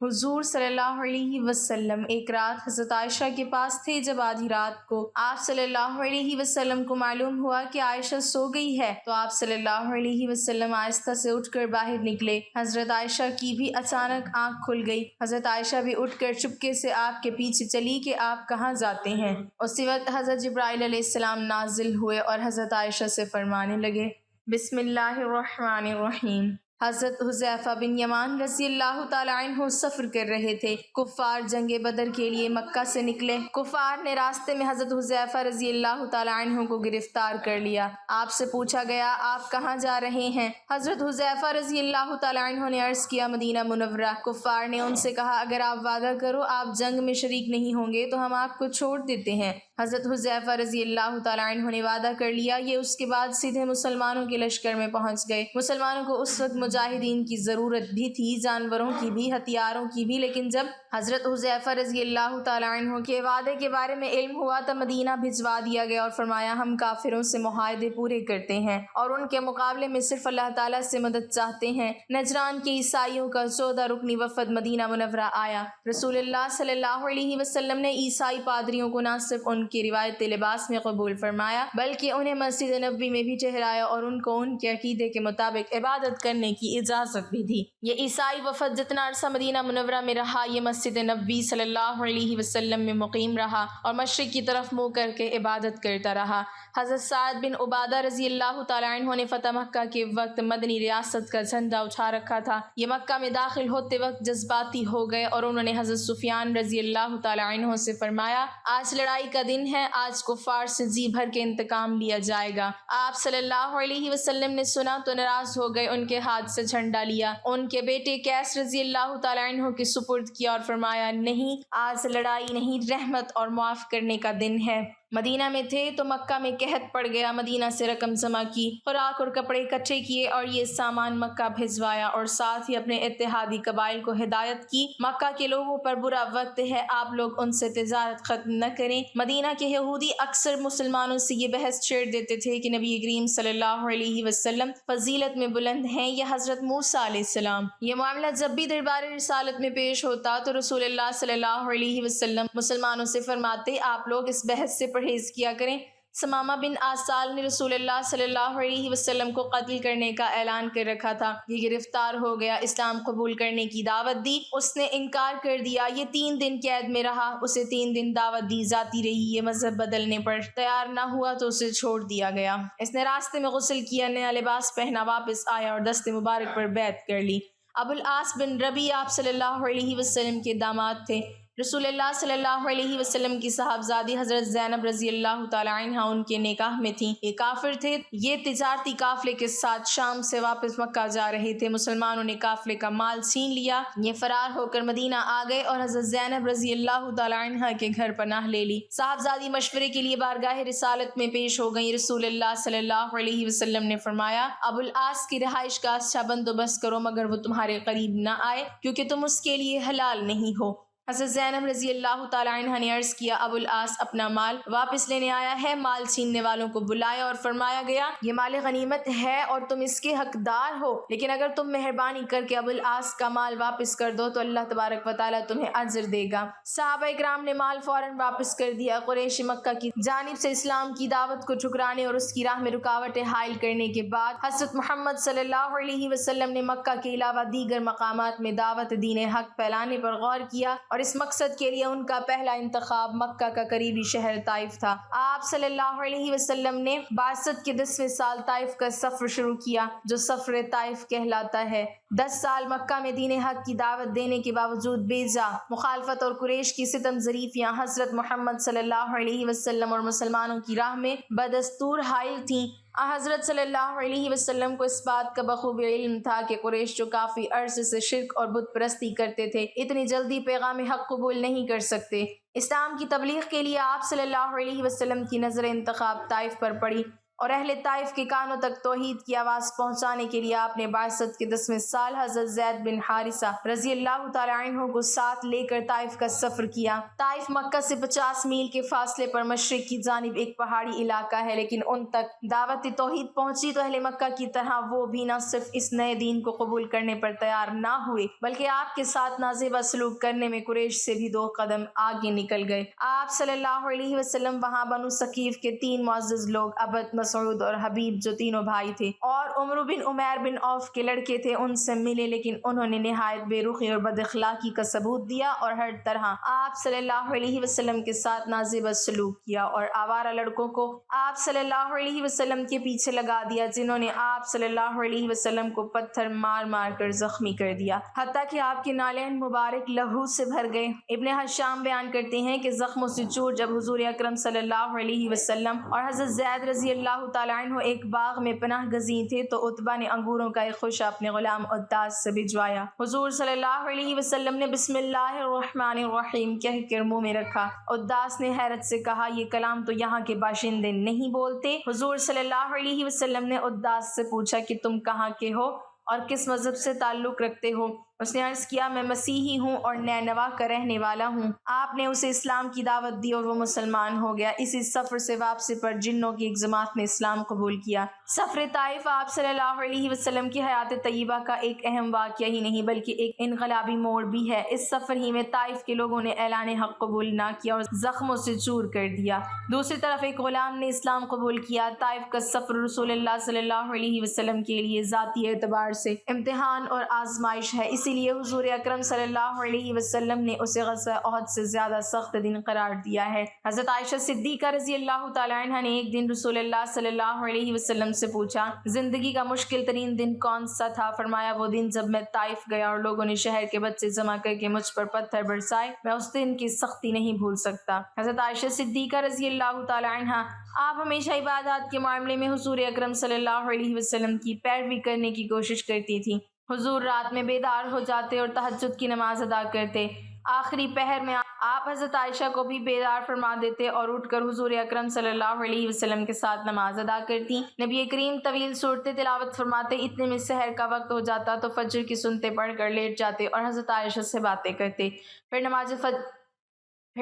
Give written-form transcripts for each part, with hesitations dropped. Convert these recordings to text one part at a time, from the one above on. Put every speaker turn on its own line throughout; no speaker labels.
حضور صلی اللہ علیہ وسلم ایک رات حضرت عائشہ کے پاس تھے۔ جب آدھی رات کو آپ صلی اللہ علیہ وسلم کو معلوم ہوا کہ عائشہ سو گئی ہے تو آپ صلی اللہ علیہ وسلم آہستہ سے اٹھ کر باہر نکلے۔ حضرت عائشہ کی بھی اچانک آنکھ کھل گئی۔ حضرت عائشہ بھی اٹھ کر چپکے سے آپ کے پیچھے چلی کہ آپ کہاں جاتے ہیں۔ اسی وقت حضرت جبرائیل علیہ السلام نازل ہوئے اور حضرت عائشہ سے فرمانے لگے، بسم اللہ الرحمن الرحیم۔ حضرت حذیفہ بن یمان رضی اللہ تعالیٰ عنہ سفر کر رہے تھے۔ کفار جنگ بدر کے لیے مکہ سے نکلے۔ کفار نے راستے میں حضرت حذیفہ رضی اللہ تعالیٰ عنہ کو گرفتار کر لیا۔ آپ سے پوچھا گیا، آپ کہاں جا رہے ہیں؟ حضرت حذیفہ رضی اللہ تعالیٰ عنہ نے عرض کیا، مدینہ منورہ۔ کفار نے ان سے کہا، اگر آپ وعدہ کرو آپ جنگ میں شریک نہیں ہوں گے تو ہم آپ کو چھوڑ دیتے ہیں۔ حضرت حذیفہ رضی اللہ تعالیٰ عنہ نے وعدہ کر لیا۔ یہ اس کے بعد سیدھے مسلمانوں کے لشکر میں پہنچ گئے۔ مسلمانوں کو اس وقت مجاہدین کی ضرورت بھی تھی، جانوروں کی بھی، ہتھیاروں کی بھی، لیکن جب حضرت حذیفہ رضی اللہ تعالیٰ عنہ کے وعدے کے بارے میں علم ہوا تو مدینہ بھجوا دیا گیا اور فرمایا، ہم کافروں سے معاہدے پورے کرتے ہیں اور ان کے مقابلے میں صرف اللہ تعالیٰ سے مدد چاہتے ہیں۔ نجران کے عیسائیوں کا 14 رکنی وفد مدینہ منورہ آیا۔ رسول اللہ صلی اللہ علیہ وسلم نے عیسائی پادریوں کو نہ صرف ان کی روایتی لباس میں قبول فرمایا بلکہ انہیں مسجد نبوی میں بھی ٹھہرایا اور ان کو ان کے عقیدے کے مطابق عبادت کرنے کی اجازت بھی دی۔ یہ عیسائی وفد جتنا عرصہ مدینہ منورہ میں رہا، یہ مسجد نبوی صلی اللہ علیہ وسلم میں مقیم رہا اور مشرق کی طرف منہ کر کے عبادت کرتا رہا۔ حضرت سعد بن عبادہ رضی اللہ تعالیٰ عنہ نے فتح مکہ کے وقت مدنی ریاست کا جھنڈا اٹھا رکھا تھا۔ یہ مکہ میں داخل ہوتے وقت جذباتی ہو گئے اور انہوں نے حضرت سفیان رضی اللہ تعالیٰ عنہ سے فرمایا، آج لڑائی کا دن ہے، آج کفار سے جی بھر کے انتقام لیا جائے گا۔ آپ صلی اللہ علیہ وسلم نے سنا تو ناراض ہو گئے، ان کے ہاتھ سے جھنڈا لیا، ان کے بیٹے قیس رضی اللہ تعالیٰ عنہ کے سپرد کیا اور فرمایا، نہیں، آج لڑائی نہیں، رحمت اور معاف کرنے کا دن ہے۔ مدینہ میں تھے تو مکہ میں قحط پڑ گیا۔ مدینہ سے رقم جمع کی، خوراک اور کپڑے اکٹھے کیے اور یہ سامان مکہ بھجوایا اور ساتھ ہی اپنے اتحادی قبائل کو ہدایت کی، مکہ کے لوگوں پر برا وقت ہے، آپ لوگ ان سے تجارت ختم نہ کریں۔ مدینہ کے یہودی اکثر مسلمانوں سے یہ بحث چھیڑ دیتے تھے کہ نبی کریم صلی اللہ علیہ وسلم فضیلت میں بلند ہیں یا حضرت موسیٰ علیہ السلام۔ یہ معاملہ جب بھی دربار رسالت میں پیش ہوتا تو رسول اللہ صلی اللہ علیہ وسلم مسلمانوں سے فرماتے، آپ لوگ اس بحث سے پرہیز کیا کریں۔ ثمامہ بن آسال نے رسول اللہ صلی اللہ علیہ وسلم کو قتل کرنے کا اعلان کر رکھا تھا۔ یہ گرفتار ہو گیا، اسلام قبول کرنے کی دعوت دی، اس نے انکار کر دیا۔ یہ 3 دن قید میں رہا، اسے 3 دن دعوت دی جاتی رہی، یہ مذہب بدلنے پر تیار نہ ہوا تو اسے چھوڑ دیا گیا۔ اس نے راستے میں غسل کیا، نیا لباس پہنا، واپس آیا اور دست مبارک پر بیعت کر لی۔ ابو العاص بن ربیع آپ صلی اللہ علیہ وسلم کے داماد تھے۔ رسول اللہ صلی اللہ علیہ وسلم کی صاحبزادی حضرت زینب رضی اللہ تعالیٰ عنہ ان کے نکاح میں تھیں۔ یہ کافر تھے، یہ تجارتی قافلے کے ساتھ شام سے واپس مکہ جا رہے تھے۔ مسلمانوں نے قافلے کا مال چھین لیا، یہ فرار ہو کر مدینہ آ گئے اور حضرت زینب رضی اللہ تعالیٰ عنہ کے گھر پناہ لے لی۔ صاحبزادی مشورے کے لیے بارگاہ رسالت میں پیش ہو گئیں۔ رسول اللہ صلی اللہ علیہ وسلم نے فرمایا، ابو العاص کی رہائش کا اچھا بندوبست کرو مگر وہ تمہارے قریب نہ آئے کیونکہ تم اس کے لیے حلال نہیں ہو۔ حضرت زینب رضی اللہ تعالیٰ عنہ نے عرض کیا، ابو العاص اپنا مال واپس لینے آیا ہے۔ مال چھیننے والوں کو بلایا اور فرمایا گیا، یہ مال غنیمت ہے اور تم اس کے حقدار ہو، لیکن اگر تم مہربانی کر کے ابو العاص کا مال واپس کر دو تو اللہ تبارک و تعالیٰ تمہیں اجر دے گا۔ صحابہ کرام نے مال فوراً واپس کر دیا۔ قریش مکہ کی جانب سے اسلام کی دعوت کو ٹھکرانے اور اس کی راہ میں رکاوٹیں حائل کرنے کے بعد حضرت محمد صلی اللہ علیہ وسلم نے مکہ کے علاوہ دیگر مقامات میں دعوت دین حق پھیلانے پر غور کیا اور اس مقصد کے لیے ان کا پہلا انتخاب مکہ کا قریبی شہر طائف تھا۔ آپ صلی اللہ علیہ وسلم نے بعثت کے 10ویں سال طائف کا سفر شروع کیا جو سفر طائف کہلاتا ہے۔ 10 سال مکہ میں دین حق کی دعوت دینے کے باوجود بے جا مخالفت اور قریش کی ستم ظریفیاں حضرت محمد صلی اللہ علیہ وسلم اور مسلمانوں کی راہ میں بدستور حائل تھیں۔ حضرت صلی اللہ علیہ وسلم کو اس بات کا بخوبی علم تھا کہ قریش جو کافی عرصے سے شرک اور بت پرستی کرتے تھے، اتنی جلدی پیغام حق قبول نہیں کر سکتے۔ اسلام کی تبلیغ کے لیے آپ صلی اللہ علیہ وسلم کی نظر انتخاب طائف پر پڑی۔ اور اہل طائف کے کانوں تک توحید کی آواز پہنچانے کے لیے آپ نے بعثت کے 10ویں سال حضرت زید بن حارثہ رضی اللہ تعالی عنہ کو ساتھ لے کر طائف کا سفر کیا۔ طائف مکہ سے 50 میل کے فاصلے پر مشرق کی جانب ایک پہاڑی علاقہ ہے، لیکن ان تک دعوت توحید پہنچی تو اہل مکہ کی طرح وہ بھی نہ صرف اس نئے دین کو قبول کرنے پر تیار نہ ہوئے بلکہ آپ کے ساتھ نازیبا سلوک کرنے میں قریش سے بھی 2 قدم آگے نکل گئے۔ آپ صلی اللہ علیہ وسلم وہاں بنو ثقیف کے 3 معزز لوگ عبد، مسعود اور حبیب جو تینوں بھائی تھے اور عمرو بن عمیر بن عوف کے لڑکے تھے ان سے ملے، لیکن انہوں نے نہایت بے رخی اور بد اخلاقی کا ثبوت دیا اور ہر طرح آپ صلی اللہ علیہ وسلم کے ساتھ نازیبا سلوک کیا اور آوارہ لڑکوں کو آپ صلی اللہ علیہ وسلم کے پیچھے لگا دیا، جنہوں نے آپ صلی اللہ علیہ وسلم کو پتھر مار مار کر زخمی کر دیا حتیٰ کہ آپ کے نالین مبارک لہو سے بھر گئے۔ ابن حشام بیان کرتے ہیں کہ زخموں سے چور جب حضور اکرم صلی اللہ علیہ وسلم اور حضرت زید رضی اللہ تعالی عنہ ایک باغ میں پناہ گزین تھے تو عتبہ نے انگوروں کا ایک خوشہ اپنے غلام عداس سے بھجوایا۔ حضور صلی اللہ علیہ وسلم نے بسم اللہ الرحمن الرحیم کہہ کر منہ میں رکھا۔ عداس نے حیرت سے کہا یہ کلام تو یہاں کے باشندے نہیں بولتے۔ حضور صلی اللہ علیہ وسلم نے عداس سے پوچھا کہ تم کہاں کے ہو اور کس مذہب سے تعلق رکھتے ہو؟ اس نے عرض کیا میں مسیحی ہوں اور نینوا کا رہنے والا ہوں۔ آپ نے اسے اسلام کی دعوت دی اور وہ مسلمان ہو گیا۔ اسی سفر سے واپسی پر جنوں کی ایک جماعت نے اسلام قبول کیا۔ سفر طائف آپ صلی اللہ علیہ وسلم کی حیات طیبہ کا ایک اہم واقعہ ہی نہیں بلکہ ایک انقلابی موڑ بھی ہے۔ اس سفر ہی میں طائف کے لوگوں نے اعلان حق قبول نہ کیا اور زخموں سے چور کر دیا۔ دوسری طرف ایک غلام نے اسلام قبول کیا۔ طائف کا سفر رسول اللہ صلی اللہ علیہ وسلم کے لیے ذاتی اعتبار سے امتحان اور آزمائش ہے، اسی لیے حضور اکرم صلی اللہ علیہ وسلم نے اسے غزوہ احد سے زیادہ سخت دن قرار دیا ہے۔ حضرت عائشہ صدیقہ رضی اللہ تعالی عنہ نے ایک دن رسول اللہ صلی اللہ علیہ وسلم سے پوچھا زندگی کا مشکل ترین دن کون سا تھا؟ فرمایا وہ دن جب میں طائف گیا اور لوگوں نے شہر کے بچے جمع کر کے مجھ پر پتھر برسائے، میں اس دن کی سختی نہیں بھول سکتا۔ حضرت عائشہ صدیقہ رضی اللہ تعالی عنہ آپ ہمیشہ عبادات کے معاملے میں حضور اکرم صلی اللہ علیہ وسلم کی پیروی کرنے کی کوشش کرتی تھی۔ حضور رات میں بیدار ہو جاتے اور تہجد کی نماز ادا کرتے۔ آخری پہر میں آپ حضرت عائشہ کو بھی بیدار فرما دیتے اور اٹھ کر حضور اکرم صلی اللہ علیہ وسلم کے ساتھ نماز ادا کرتی۔ نبی کریم طویل صورتیں تلاوت فرماتے، اتنے میں سحر کا وقت ہو جاتا تو فجر کی سنتیں پڑھ کر لیٹ جاتے اور حضرت عائشہ سے باتیں کرتے، پھر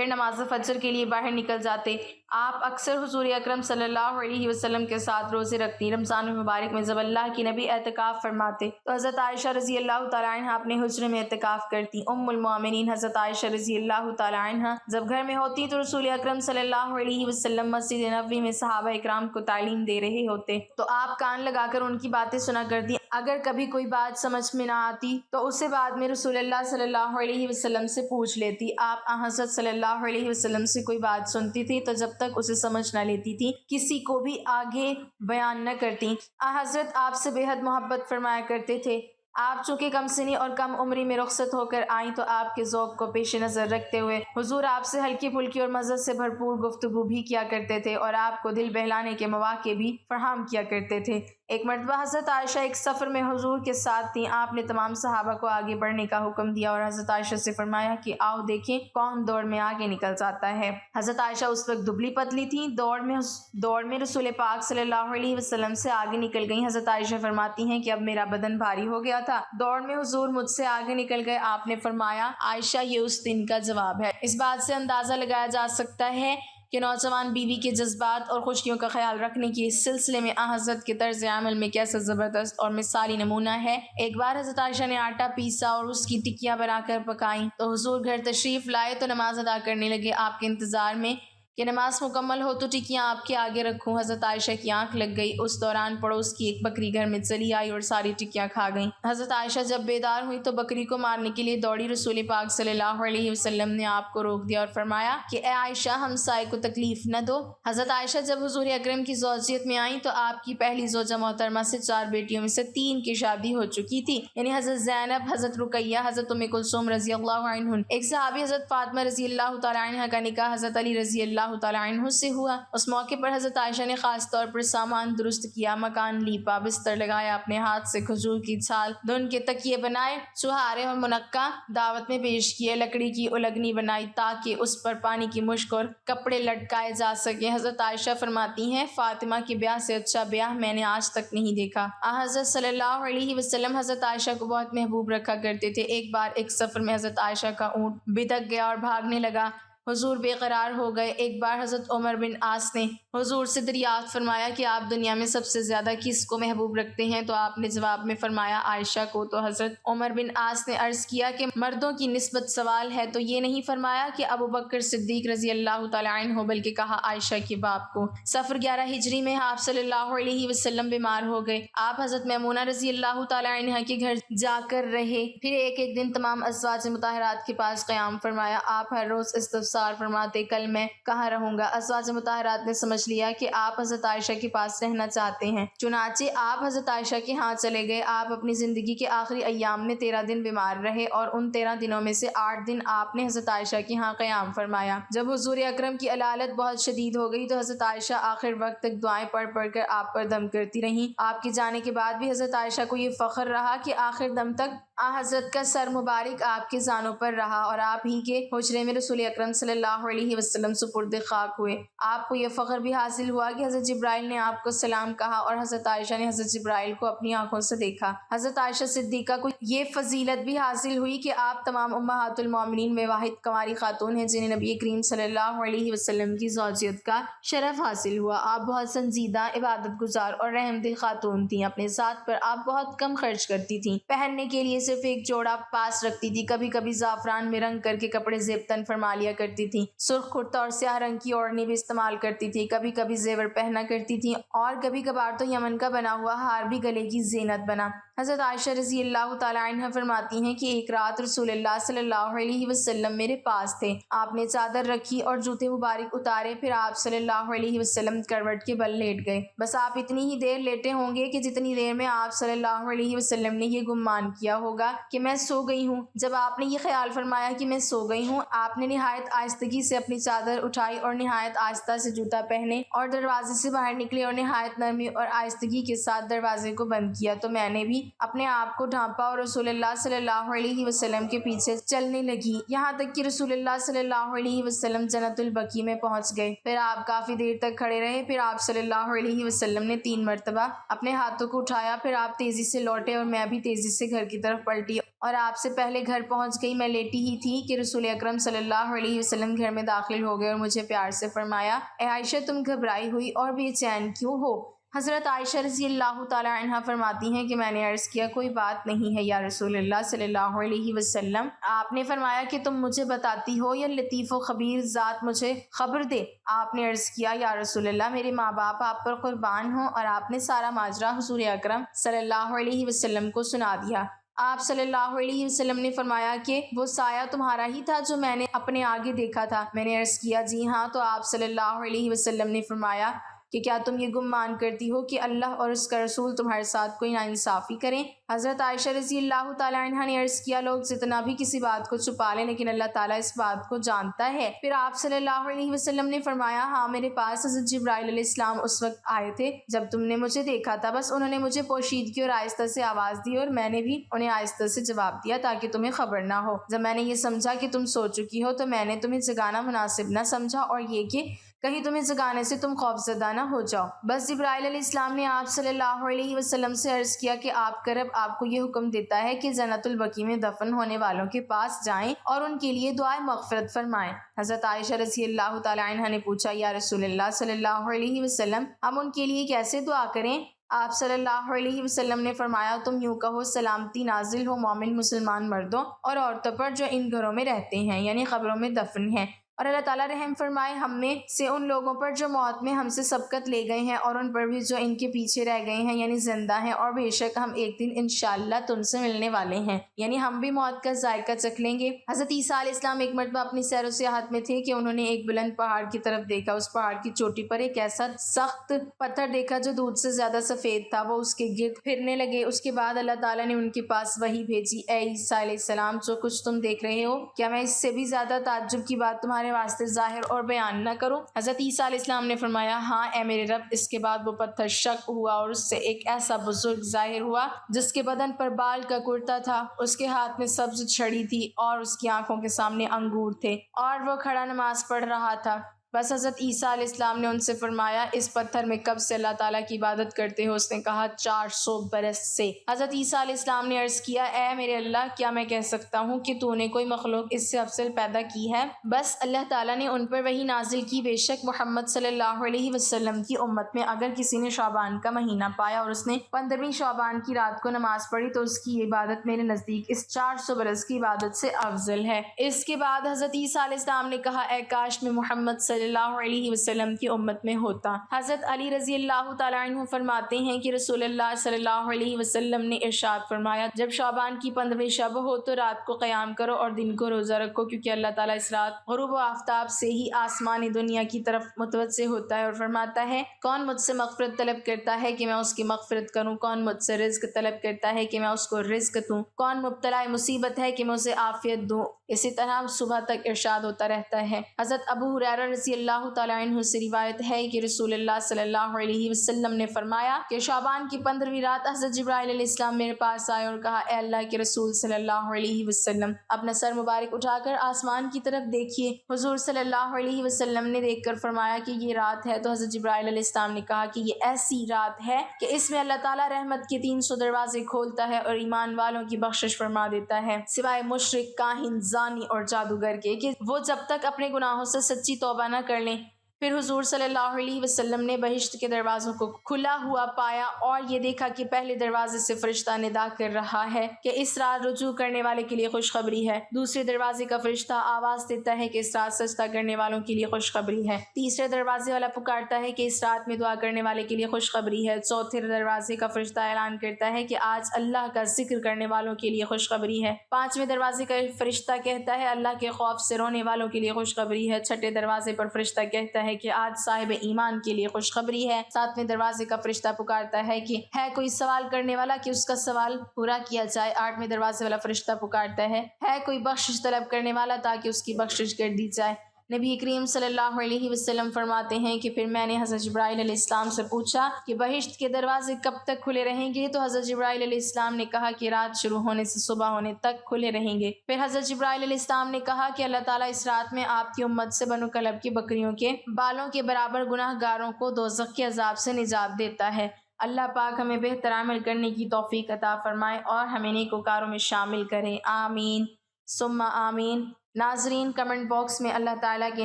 نماز فجر کے لیے باہر نکل جاتے۔ آپ اکثر حضور اکرم صلی اللہ علیہ وسلم کے ساتھ روزے رکھتی۔ رمضان المبارک میں جب اللہ کی نبی اعتکاف فرماتے تو حضرت عائشہ رضی اللہ تعالی عنہ اپنے حجرے میں اعتکاف کرتی۔ ام المؤمنین حضرت عائشہ رضی اللہ تعالی عنہ جب گھر میں ہوتی تو رسول اکرم صلی اللہ علیہ وسلم مسجد نبوی میں صحابہ اکرام کو تعلیم دے رہے ہوتے تو آپ کان لگا کر ان کی باتیں سنا کرتی۔ اگر کبھی کوئی بات سمجھ میں نہ آتی تو اسے بعد میں رسول اللہ صلی اللہ علیہ وسلم سے پوچھ لیتی۔ آپ حضرت صلی اللہ علیہ وسلم سے کوئی بات سنتی تھی تو جب تک اسے سمجھ نہ لیتی تھی کسی کو بھی آگے بیان نہ کرتی۔ حضرت آپ سے بے حد محبت فرمایا کرتے تھے۔ آپ چونکہ کم سنی اور کم عمری میں رخصت ہو کر آئیں تو آپ کے ذوق کو پیش نظر رکھتے ہوئے حضور آپ سے ہلکی پھلکی اور مزہ سے بھرپور گفتگو بھی کیا کرتے تھے اور آپ کو دل بہلانے کے مواقع بھی فراہم کیا کرتے تھے۔ ایک مرتبہ حضرت عائشہ ایک سفر میں حضور کے ساتھ تھیں۔ آپ نے تمام صحابہ کو آگے بڑھنے کا حکم دیا اور حضرت عائشہ سے فرمایا کہ آؤ دیکھیں کون دوڑ میں آگے نکل جاتا ہے۔ حضرت عائشہ اس وقت دبلی پتلی تھیں، دوڑ میں رسول پاک صلی اللہ علیہ وسلم سے آگے نکل گئیں۔ حضرت عائشہ فرماتی ہیں کہ اب میرا بدن بھاری ہو گیا تھا، دوڑ میں حضور مجھ سے آگے نکل گئے۔ آپ نے فرمایا عائشہ یہ اس دن کا جواب ہے۔ اس بات سے اندازہ لگایا جا سکتا ہے کہ نوجوان بیوی کے جذبات اور خوشیوں کا خیال رکھنے کے اس سلسلے میں حضرت کے طرز عمل میں کیسا زبردست اور مثالی نمونہ ہے۔ ایک بار حضرت عائشہ نے آٹا پیسا اور اس کی ٹکیاں بنا کر پکائیں تو حضور گھر تشریف لائے تو نماز ادا کرنے لگے۔ آپ کے انتظار میں کہ نماز مکمل ہو تو ٹکیاں آپ کے آگے رکھوں۔ حضرت عائشہ کی آنکھ لگ گئی۔ اس دوران پڑوس کی ایک بکری گھر میں چلی آئی اور ساری ٹکیاں کھا گئیں۔ حضرت عائشہ جب بیدار ہوئی تو بکری کو مارنے کے لیے دوڑی۔ رسول پاک صلی اللہ علیہ وسلم نے آپ کو روک دیا اور فرمایا کہ اے عائشہ ہمسائے کو تکلیف نہ دو۔ حضرت عائشہ جب حضور اکرم کی زوجیت میں آئیں تو آپ کی پہلی زوجہ محترمہ سے 4 بیٹیوں میں سے 3 کی شادی ہو چکی تھی، یعنی حضرت زینب، حضرت رقیہ، حضرت ام کلثوم رضی اللہ عنہ۔ ایک صحابی حضرت فاطمہ رضی اللہ تعالی عنہ کا نکاح حضرت علی رضی اللہ اللہ تعالیٰ عنہ سے ہوا۔ اس موقع پر حضرت عائشہ نے خاص طور پر سامان درست کیا، مکان لیپا، بستر لگایا، اپنے ہاتھ سے کھجور کی چھال دھن کے تکیے بنائے، سہارے اور منقع دعوت میں پیش کیے، لکڑی کی الگنی بنائی تاکہ اس پر پانی کی مشک اور کپڑے لٹکائے جا سکے۔ حضرت عائشہ فرماتی ہیں فاطمہ کے بیاہ سے اچھا بیاہ میں نے آج تک نہیں دیکھا۔ حضرت صلی اللہ علیہ وسلم حضرت عائشہ کو بہت محبوب رکھا کرتے تھے۔ ایک بار ایک سفر میں حضرت عائشہ کا اونٹ بھٹک گیا اور بھاگنے لگا، حضور بے قرار ہو گئے۔ ایک بار حضرت عمر بن عاص نے حضور سے دریافت فرمایا کہ آپ دنیا میں سب سے زیادہ کس کو محبوب رکھتے ہیں؟ تو آپ نے جواب میں فرمایا عائشہ کو۔ تو حضرت عمر بن عاص نے عرض کیا کہ مردوں کی نسبت سوال ہے تو یہ نہیں فرمایا کہ ابو بکر صدیق رضی اللہ تعالیٰ عنہ، بلکہ کہا عائشہ کے باپ کو۔ سفر 11 ہجری میں آپ صلی اللہ علیہ وسلم بیمار ہو گئے۔ آپ حضرت میمونہ رضی اللہ تعالیٰ عنہ کے گھر جا کر رہے، پھر ایک دن تمام ازواج مطہرات کے پاس قیام فرمایا۔ آپ ہر روز استفسار فرماتے کل میں کہاں رہوں گا؟ ازواج مطہرات نے سمجھ لیا کہ آپ حضرت عائشہ کے پاس رہنا چاہتے ہیں، چنانچہ آپ حضرت عائشہ کے ہاں چلے گئے۔ آپ اپنی زندگی کے آخری ایام میں 13 دن بیمار رہے اور ان 13 دنوں میں سے 8 دن آپ نے حضرت عائشہ کے ہاں قیام فرمایا۔ جب حضور اکرم کی علالت بہت شدید ہو گئی تو حضرت عائشہ آخر وقت تک دعائیں پڑھ کر آپ پر دم کرتی رہیں۔ آپ کے جانے کے بعد بھی حضرت عائشہ کو یہ فخر رہا کہ آخر دم تک حضرت کا سر مبارک آپ کے زانوں پر رہا اور آپ ہی کے حجرے میں رسول اکرم صلی اللہ علیہ وسلم سپرد خاک ہوئے۔ آپ کو یہ فخر بھی حاصل ہوا کہ حضرت جبرائیل نے آپ کو سلام کہا اور حضرت عائشہ نے حضرت جبرائیل کو اپنی آنکھوں سے دیکھا۔ حضرت عائشہ صدیقہ کو یہ فضیلت بھی حاصل ہوئی کہ آپ تمام امہات المومنین میں واحد کنواری خاتون ہیں جنہیں نبی کریم صلی اللہ علیہ وسلم کی زوجیت کا شرف حاصل ہوا۔ آپ بہت سنجیدہ، عبادت گزار اور رحم دل خاتون تھیں۔ اپنے ذات پر آپ بہت کم خرچ کرتی تھیں، پہننے کے لیے صرف ایک جوڑا پاس رکھتی تھی۔ کبھی کبھی زعفران میں رنگ کر کے کپڑے زیبتن فرما لیا کرتی تھی، سرخ کرتا اور سیاہ رنگ کی اوڑھنی بھی استعمال کرتی تھی، کبھی کبھی زیور پہنا کرتی تھی اور کبھی کبھار تو یمن کا بنا ہوا ہار بھی گلے کی زینت بنا۔ حضرت عائشہ رضی اللہ تعالیٰ عنہ فرماتی ہیں کہ ایک رات رسول اللہ صلی اللہ علیہ وسلم میرے پاس تھے۔ آپ نے چادر رکھی اور جوتے مبارک اتارے، پھر آپ صلی اللہ علیہ وسلم کروٹ کے بل لیٹ گئے۔ بس آپ اتنی ہی دیر لیٹے ہوں گے کہ جتنی دیر میں آپ صلی اللہ علیہ وسلم نے یہ گمان کیا ہوگا کہ میں سو گئی ہوں۔ جب آپ نے یہ خیال فرمایا کہ میں سو گئی ہوں، آپ نے نہایت آہستگی سے اپنی چادر اٹھائی اور نہایت آہستہ سے جوتا پہنے اور دروازے سے باہر نکلے اور نہایت نرمی اور آہستگی کے ساتھ دروازے کو بند کیا۔ تو میں نے بھی اپنے آپ کو ڈھانپا اور رسول اللہ صلی اللہ علیہ وسلم کے پیچھے چلنے لگی، یہاں تک کہ رسول اللہ صلی اللہ علیہ وسلم جنت البقیع میں پہنچ گئے۔ پھر آپ کافی دیر تک کھڑے رہے، پھر آپ صلی اللہ علیہ وسلم نے 3 مرتبہ اپنے ہاتھوں کو اٹھایا، پھر آپ تیزی سے لوٹے اور میں بھی تیزی سے گھر کی طرف پلٹی اور آپ سے پہلے گھر پہنچ گئی۔ میں لیٹی ہی تھی کہ رسول اکرم صلی اللہ علیہ وسلم گھر میں داخل ہو گئے اور مجھے پیار سے فرمایا، اے عائشہ تم گھبرائی ہوئی اور بے چین کیوں ہو؟ حضرت عائشہ رضی اللہ تعالیٰ عنہ فرماتی ہیں کہ میں نے عرض کیا کوئی بات نہیں ہے یا رسول اللہ صلی اللہ علیہ وسلم۔ آپ نے فرمایا کہ تم مجھے بتاتی ہو یا لطیف و خبیر ذات مجھے خبر دے؟ آپ نے عرض کیا یا رسول اللہ میرے ماں باپ آپ پر قربان ہوں، اور آپ نے سارا ماجرا حضور اکرم صلی اللہ علیہ وسلم کو سنا دیا۔ آپ صلی اللہ علیہ وسلم نے فرمایا کہ وہ سایہ تمہارا ہی تھا جو میں نے اپنے آگے دیکھا تھا؟ میں نے عرض کیا جی ہاں۔ تو آپ صلی اللہ علیہ وسلم نے فرمایا کہ کیا تم یہ گمان کرتی ہو کہ اللہ اور اس کا رسول تمہارے ساتھ کوئی ناانصافی کریں؟ حضرت عائشہ رضی اللہ تعالیٰ عنہ نے عرض کیا لوگ جتنا بھی کسی بات کو چھپا لیں لیکن اللہ تعالیٰ اس بات کو جانتا ہے۔ پھر آپ صلی اللہ علیہ وسلم نے فرمایا ہاں میرے پاس حضرت جبرائیل علیہ السلام اس وقت آئے تھے جب تم نے مجھے دیکھا تھا، بس انہوں نے مجھے پوشیدگی اور آہستہ سے آواز دی اور میں نے بھی انہیں آہستہ سے جواب دیا تاکہ تمہیں خبر نہ ہو۔ جب میں نے یہ سمجھا کہ تم سو چکی ہو تو میں نے تمہیں جگانا مناسب نہ سمجھا اور یہ کہ کہیں تمہیں جگانے سے تم خوف زدہ نہ ہو جاؤ۔ بس جبرائیل علیہ السلام نے آپ صلی اللہ علیہ وسلم سے عرض کیا کہ آپ کا رب آپ کو یہ حکم دیتا ہے کہ جنت البقیع میں دفن ہونے والوں کے پاس جائیں اور ان کے لیے دعائے مغفرت فرمائیں۔ حضرت عائشہ رضی اللہ تعالیٰ عنہ نے پوچھا یا رسول اللہ صلی اللہ علیہ وسلم ہم ان کے لیے کیسے دعا کریں؟ آپ صلی اللہ علیہ وسلم نے فرمایا تم یوں کہو سلامتی نازل ہو مومن مسلمان مردوں اور عورتوں پر جو ان گھروں میں رہتے ہیں یعنی قبروں میں دفن ہیں، اور اللہ تعالیٰ رحم فرمائے ہم میں سے ان لوگوں پر جو موت میں ہم سے سبقت لے گئے ہیں اور ان پر بھی جو ان کے پیچھے رہ گئے ہیں یعنی زندہ ہیں، اور بے شک ہم ایک دن انشاءاللہ تم سے ملنے والے ہیں یعنی ہم بھی موت کا ذائقہ چکھ لیں گے۔ حضرت عیسیٰ علیہ السلام ایک مرتبہ اپنی سیر و سیاحت میں تھے کہ انہوں نے ایک بلند پہاڑ کی طرف دیکھا۔ اس پہاڑ کی چوٹی پر ایک ایسا سخت پتھر دیکھا جو دودھ سے زیادہ سفید تھا، وہ اس کے گرد پھرنے لگے۔ اس کے بعد اللہ تعالیٰ نے ان کے پاس وحی بھیجی، اے عیسیٰ علیہ السلام جو کچھ تم دیکھ رہے ہو کیا میں اس سے بھی زیادہ تعجب کی بات تمہارے تمہارے واسطے ظاہر اور بیان نہ کروں؟ حضرت عیسیٰ علیہ السلام نے فرمایا ہاں اے میرے رب۔ اس کے بعد وہ پتھر شق ہوا اور اس سے ایک ایسا بزرگ ظاہر ہوا جس کے بدن پر بال کا کرتا تھا، اس کے ہاتھ میں سبز چھڑی تھی اور اس کی آنکھوں کے سامنے انگور تھے، اور وہ کھڑا نماز پڑھ رہا تھا۔ بس حضرت عیسیٰ علیہ السلام نے ان سے فرمایا اس پتھر میں کب سے اللہ تعالیٰ کی عبادت کرتے ہو؟ اس نے کہا 400 برس سے۔ حضرت عیسیٰ علیہ السلام نے عرض کیا اے میرے اللہ، کیا میں کہہ سکتا ہوں کہ تو نے کوئی مخلوق اس سے افضل پیدا کی ہے؟ بس اللہ تعالیٰ نے ان پر وحی نازل کی، بے شک محمد صلی اللہ علیہ وسلم کی امت میں اگر کسی نے شعبان کا مہینہ پایا اور اس نے 15ویں شعبان کی رات کو نماز پڑھی تو اس کی عبادت میرے نزدیک اس 400 برس کی عبادت سے افضل ہے۔ اس کے بعد حضرت عیسیٰ علیہ السلام نے کہا اے کاش میں محمد صلی اللہ علیہ وسلم کی امت میں ہوتا۔ حضرت علی رضی اللہ تعالیٰ عنہ فرماتے ہیں کہ رسول اللہ صلی اللہ علیہ وسلم نے ارشاد فرمایا جب شعبان کی 15ویں شب ہو تو رات کو قیام کرو اور دن کو روزہ رکھو، کیونکہ اللہ تعالیٰ اس رات غروب و آفتاب سے ہی آسمان دنیا کی طرف متوجہ ہوتا ہے اور فرماتا ہے کون مجھ سے مغفرت طلب کرتا ہے کہ میں اس کی مغفرت کروں، کون مجھ سے رزق طلب کرتا ہے کہ میں اس کو رزق دوں، کون مبتلا مصیبت ہے کہ میں اسے عافیت دوں۔ اسی طرح صبح تک ارشاد ہوتا رہتا ہے۔ حضرت ابو ہریرہ رضی اللہ تعالیٰ عنہ سے روایت ہے کہ رسول اللہ صلی اللہ علیہ وسلم نے فرمایا کہ شعبان کی 15ویں رات حضرت جبرائیل علیہ السلام میرے پاس آئے اور کہا اے اللہ کے رسول صلی اللہ علیہ وسلم اپنا سر مبارک اٹھا کر آسمان کی طرف دیکھیے۔ حضور صلی اللہ علیہ وسلم نے دیکھ کر فرمایا کہ یہ رات ہے، تو حضرت جبرائیل علیہ السلام نے کہا کہ یہ ایسی رات ہے کہ اس میں اللہ تعالیٰ رحمت کے 300 دروازے کھولتا ہے اور ایمان والوں کی بخشش فرما دیتا ہے، سوائے مشرک، کاہن، زانی اور جادوگر کے، کہ وہ جب تک اپنے گناہوں سے سچی توبہ نہ کر لیں۔ پھر حضور صلی اللہ علیہ وسلم نے بہشت کے دروازوں کو کھلا ہوا پایا اور یہ دیکھا کہ پہلے دروازے سے فرشتہ ندا کر رہا ہے کہ اس رات رجوع کرنے والے کے لیے خوشخبری ہے، دوسرے دروازے کا فرشتہ آواز دیتا ہے کہ اس رات سجدہ کرنے والوں کے لیے خوشخبری ہے، تیسرے دروازے والا پکارتا ہے کہ اس رات میں دعا کرنے والے کے لیے خوشخبری ہے، چوتھے دروازے کا فرشتہ اعلان کرتا ہے کہ آج اللہ کا ذکر کرنے والوں کے لیے خوشخبری ہے، پانچویں دروازے کا فرشتہ کہتا ہے اللہ کے خوف سے رونے والوں کے لیے خوشخبری ہے، چھٹے دروازے پر فرشتہ کہتا ہے کہ آج صاحب ایمان کے لیے خوشخبری ہے، ساتویں دروازے کا فرشتہ پکارتا ہے کہ ہے کوئی سوال کرنے والا کہ اس کا سوال پورا کیا جائے، آٹھویں دروازے والا فرشتہ پکارتا ہے کوئی بخشش طلب کرنے والا تاکہ اس کی بخشش کر دی جائے۔ نبی کریم صلی اللہ علیہ وسلم فرماتے ہیں کہ پھر میں نے حضرت جبرائیل علیہ السلام سے پوچھا کہ بہشت کے دروازے کب تک کھلے رہیں گے؟ تو حضرت جبرائیل علیہ السلام نے کہا کہ رات شروع ہونے سے صبح ہونے تک کھلے رہیں گے۔ پھر حضرت جبرائیل علیہ السلام نے کہا کہ اللہ تعالیٰ اس رات میں آپ کی امت سے بنو کلب کی بکریوں کے بالوں کے برابر گناہ گاروں کو دوزخ کے عذاب سے نجات دیتا ہے۔ اللہ پاک ہمیں بہتر عمل کرنے کی توفیق عطا فرمائے اور ہمیں نیکوکاروں میں شامل کرے، آمین ثم آمین۔ ناظرین کمنٹ باکس میں اللہ تعالیٰ کے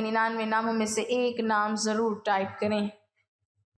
99 ناموں میں سے ایک نام ضرور ٹائپ کریں۔